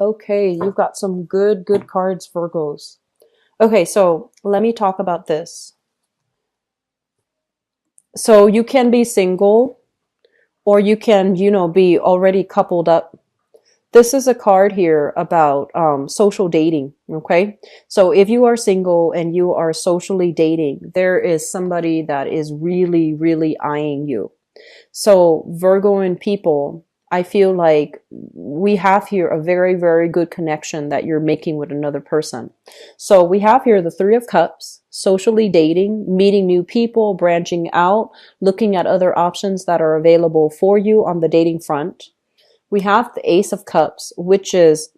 Okay, you've got some good cards, Virgos. Okay, so let me talk about this. So you can be single or you can, be already coupled up. This is a card here about social dating. Okay. So if you are single and you are socially dating, there is somebody that is really, really eyeing you. So Virgoan people, I feel like we have here a very, very good connection that you're making with another person. So we have here the Three of Cups, socially dating, meeting new people, branching out, looking at other options that are available for you on the dating front. We have the Ace of Cups, which is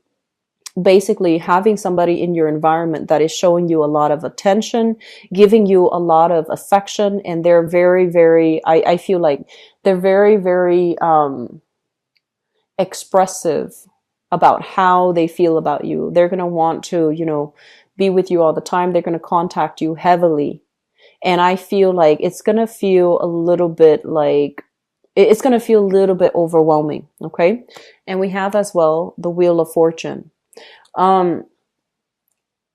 basically having somebody in your environment that is showing you a lot of attention, giving you a lot of affection, and they're very, very, I feel like they're very, very expressive about how they feel about you. They're going to want to, be with you all the time. They're going to contact you heavily. And I feel like it's going to feel a little bit like, it's going to feel a little bit overwhelming. Okay. And we have as well the Wheel of Fortune. Um,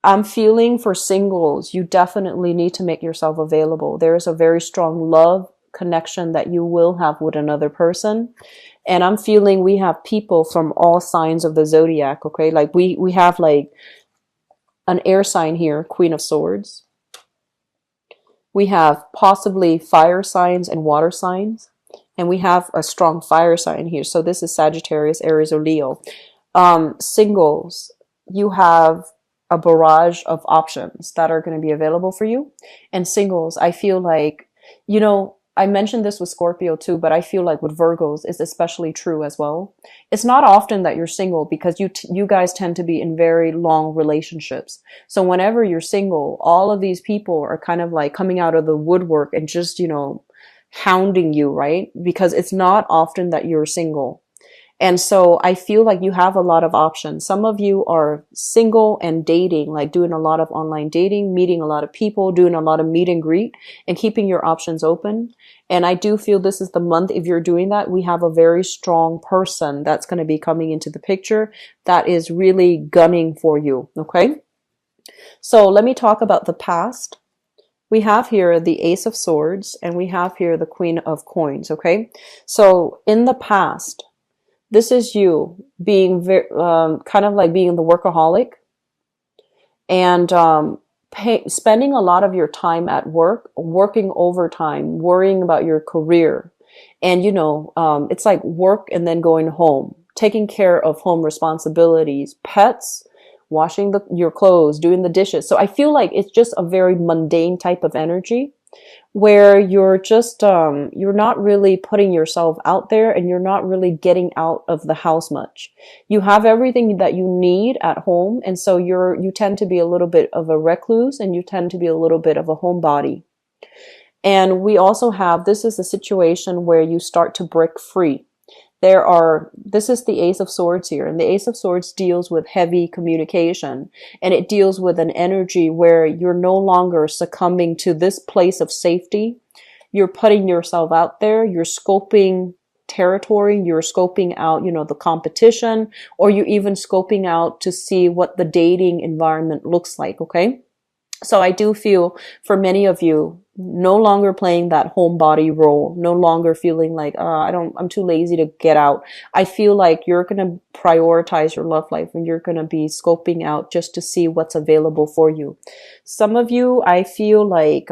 I'm feeling for singles, you definitely need to make yourself available. There is a very strong love connection that you will have with another person. And I'm feeling we have people from all signs of the zodiac, okay? Like we have like an air sign here, Queen of Swords. We have possibly fire signs and water signs. And we have a strong fire sign here. So this is Sagittarius, Aries, or Leo. Singles, you have a barrage of options that are going to be available for you. And singles, I feel like, I mentioned this with Scorpio too, but I feel like with Virgos it's especially true as well. It's not often that you're single because you guys tend to be in very long relationships. So whenever you're single, all of these people are kind of like coming out of the woodwork and just, hounding you, right? Because it's not often that you're single. And so I feel like you have a lot of options. Some of you are single and dating, like doing a lot of online dating, meeting a lot of people, doing a lot of meet and greet, and keeping your options open. And I do feel this is the month, if you're doing that, we have a very strong person that's going to be coming into the picture that is really gunning for you. Okay. So let me talk about the past. We have here the Ace of Swords and we have here the Queen of Coins. Okay. So in the past, this is you being very, kind of like being the workaholic and spending a lot of your time at work, working overtime, worrying about your career. And, it's like work and then going home, taking care of home responsibilities, pets, washing your clothes, doing the dishes. So I feel like it's just a very mundane type of energy where you're just you're not really putting yourself out there and you're not really getting out of the house much. You have everything that you need at home, and so you tend to be a little bit of a recluse and you tend to be a little bit of a homebody. And we also have, this is a situation where you start to break free. This is the Ace of Swords here, and the Ace of Swords deals with heavy communication, and it deals with an energy where you're no longer succumbing to this place of safety. You're putting yourself out there, you're scoping territory, you're scoping out, the competition, or you're even scoping out to see what the dating environment looks like, okay? So I do feel for many of you, no longer playing that homebody role, no longer feeling like, I'm too lazy to get out. I feel like you're going to prioritize your love life and you're going to be scoping out just to see what's available for you. Some of you, I feel like,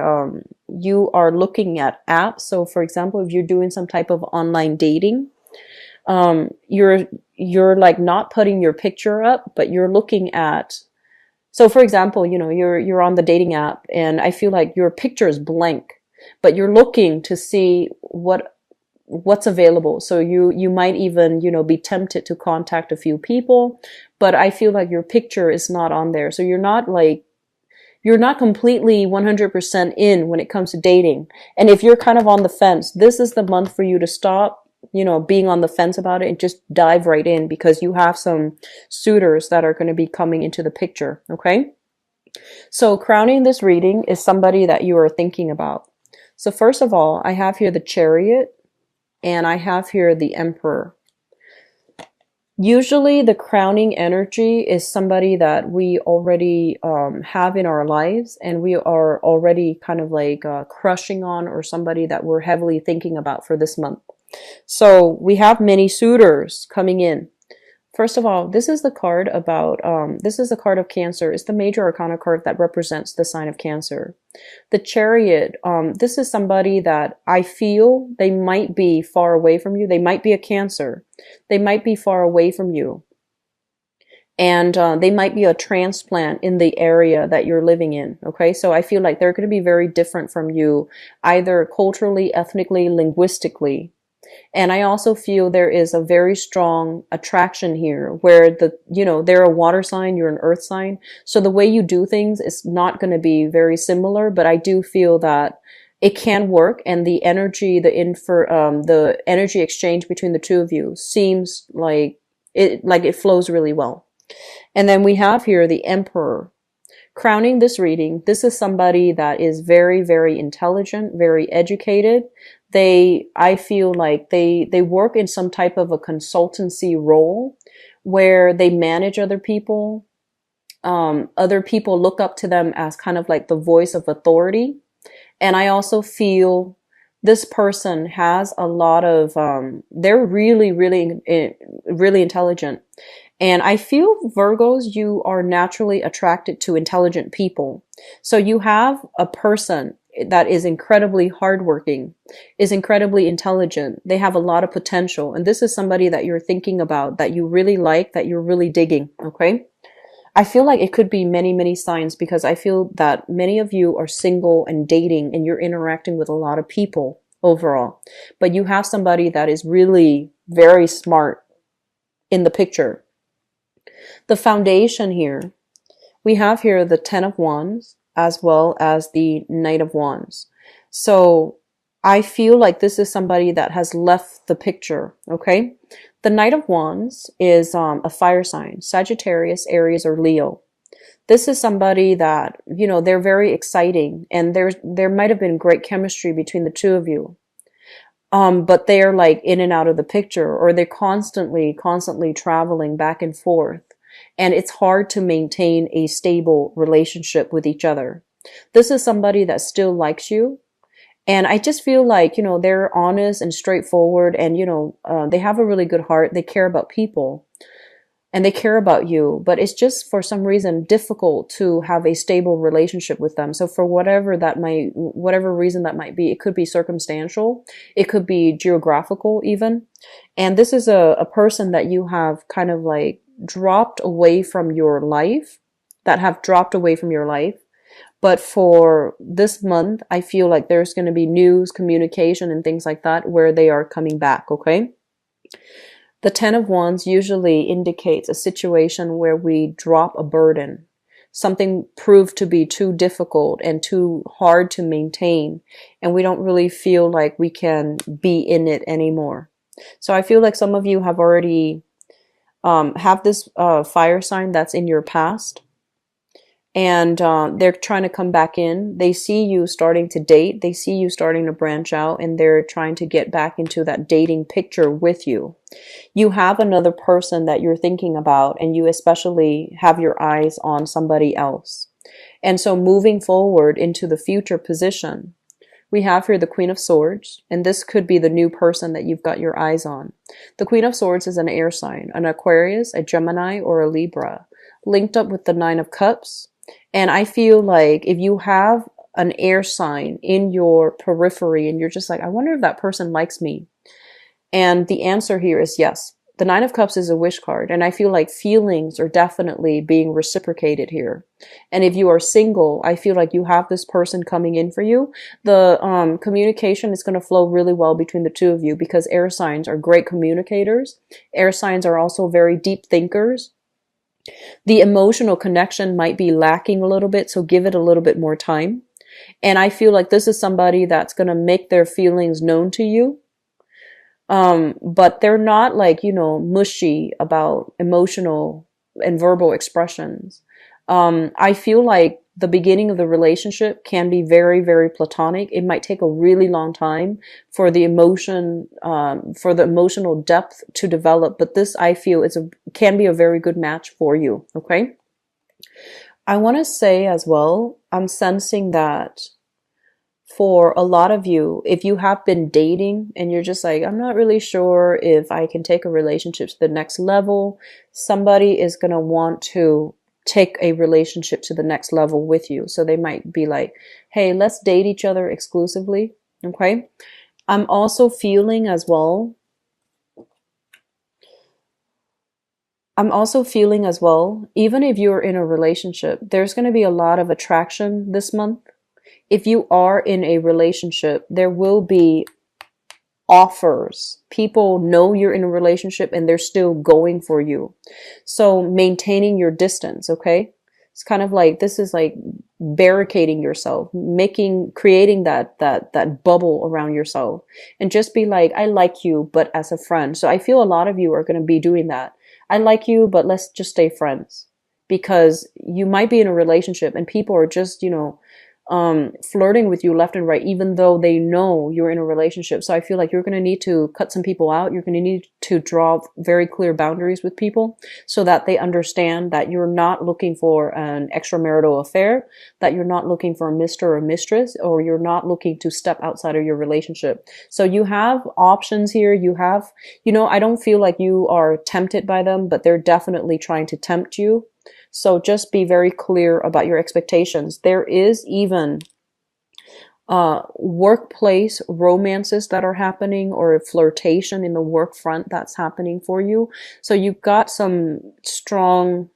you are looking at apps. So for example, if you're doing some type of online dating, you're like not putting your picture up, but you're looking at, so for example, you're on the dating app and I feel like your picture is blank, but you're looking to see what's available. So you might even, be tempted to contact a few people, but I feel like your picture is not on there. So you're not completely 100% in when it comes to dating. And if you're kind of on the fence, this is the month for you to stop being on the fence about it and just dive right in, because you have some suitors that are going to be coming into the picture. Okay. So crowning this reading is somebody that you are thinking about. So first of all, I have here the Chariot and I have here the Emperor. Usually the crowning energy is somebody that we already have in our lives and we are already kind of like crushing on, or somebody that we're heavily thinking about for this month. So we have many suitors coming in. First of all, this is the card about, this is the card of Cancer. It's the major arcana card that represents the sign of Cancer. The Chariot, this is somebody that I feel they might be far away from you. They might be a Cancer. They might be far away from you. And they might be a transplant in the area that you're living in. Okay, so I feel like they're going to be very different from you, either culturally, ethnically, linguistically. And I also feel there is a very strong attraction here where they're a water sign, you're an earth sign. So the way you do things is not going to be very similar, but I do feel that it can work. And the energy, the energy exchange between the two of you seems like it flows really well. And then we have here the Emperor. Crowning this reading, this is somebody that is very, very intelligent, very educated. I feel like they work in some type of a consultancy role where they manage other people. Other people look up to them as kind of like the voice of authority. And I also feel this person has a lot of, they're really, really, really intelligent. And I feel, Virgos, you are naturally attracted to intelligent people. So you have a person that is incredibly hardworking, is incredibly intelligent. They have a lot of potential. And this is somebody that you're thinking about, that you really like, that you're really digging. Okay. I feel like it could be many, many signs, because I feel that many of you are single and dating and you're interacting with a lot of people overall. But you have somebody that is really very smart in the picture. The foundation here, we have here the Ten of Wands as well as the Knight of Wands. So I feel like this is somebody that has left the picture, okay? The Knight of Wands is a fire sign, Sagittarius, Aries, or Leo. This is somebody that, they're very exciting, and there might have been great chemistry between the two of you. But they're like in and out of the picture, or they're constantly traveling back and forth. And it's hard to maintain a stable relationship with each other. This is somebody that still likes you. And I just feel like, they're honest and straightforward, and, they have a really good heart. They care about people and they care about you, but it's just for some reason difficult to have a stable relationship with them. So for whatever reason that might be, it could be circumstantial. It could be geographical even. And this is a person that you have kind of like dropped away from your life, But for this month, I feel like there's going to be news, communication, and things like that where they are coming back, okay? The Ten of Wands usually indicates a situation where we drop a burden. Something proved to be too difficult and too hard to maintain, and we don't really feel like we can be in it anymore. So I feel like some of you have already have this fire sign that's in your past, and they're trying to come back in. They see you starting to date. They see you starting to branch out, and they're trying to get back into that dating picture with you. You have another person that you're thinking about, and you especially have your eyes on somebody else. And so moving forward into the future position, we have here the Queen of Swords, and this could be the new person that you've got your eyes on. The Queen of Swords is an air sign, an Aquarius, a Gemini, or a Libra, linked up with the Nine of Cups. And I feel like if you have an air sign in your periphery and you're just like, I wonder if that person likes me. And the answer here is yes. The Nine of Cups is a wish card, and I feel like feelings are definitely being reciprocated here. And if you are single, I feel like you have this person coming in for you. The communication is going to flow really well between the two of you, because air signs are great communicators. Air signs are also very deep thinkers. The emotional connection might be lacking a little bit, so give it a little bit more time. And I feel like this is somebody that's going to make their feelings known to you. But they're not like, mushy about emotional and verbal expressions. I feel like the beginning of the relationship can be very, very platonic. It might take a really long time for the for the emotional depth to develop. But this, I feel, can be a very good match for you. Okay. I want to say as well, I'm sensing that for a lot of you, if you have been dating and you're just like, I'm not really sure if I can take a relationship to the next level, somebody is going to want to take a relationship to the next level with you. So they might be like, hey, let's date each other exclusively. Okay. I'm also feeling as well. Even if you're in a relationship, there's going to be a lot of attraction this month. If you are in a relationship, there will be offers. People know you're in a relationship and they're still going for you. So maintaining your distance, okay? It's kind of like, this is like barricading yourself, creating that bubble around yourself, and just be like, I like you, but as a friend. So I feel a lot of you are going to be doing that. I like you, but let's just stay friends, because you might be in a relationship and people are just, flirting with you left and right, even though they know you're in a relationship. So I feel like you're going to need to cut some people out. You're going to need to draw very clear boundaries with people so that they understand that you're not looking for an extramarital affair, that you're not looking for a Mr. or mistress, or you're not looking to step outside of your relationship. So you have options here. You have, I don't feel like you are tempted by them, but they're definitely trying to tempt you. So just be very clear about your expectations. There is even workplace romances that are happening, or flirtation in the work front that's happening for you. So you've got some strong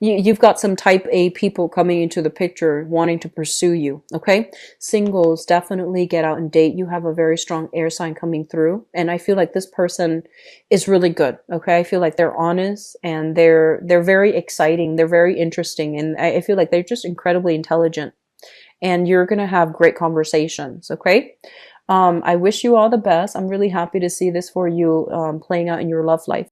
you've got some type A people coming into the picture wanting to pursue you. Okay. Singles, definitely get out and date. You have a very strong air sign coming through. And I feel like this person is really good. Okay. I feel like they're honest and they're very exciting. They're very interesting. And I feel like they're just incredibly intelligent, and you're going to have great conversations. Okay. I wish you all the best. I'm really happy to see this for you, playing out in your love life.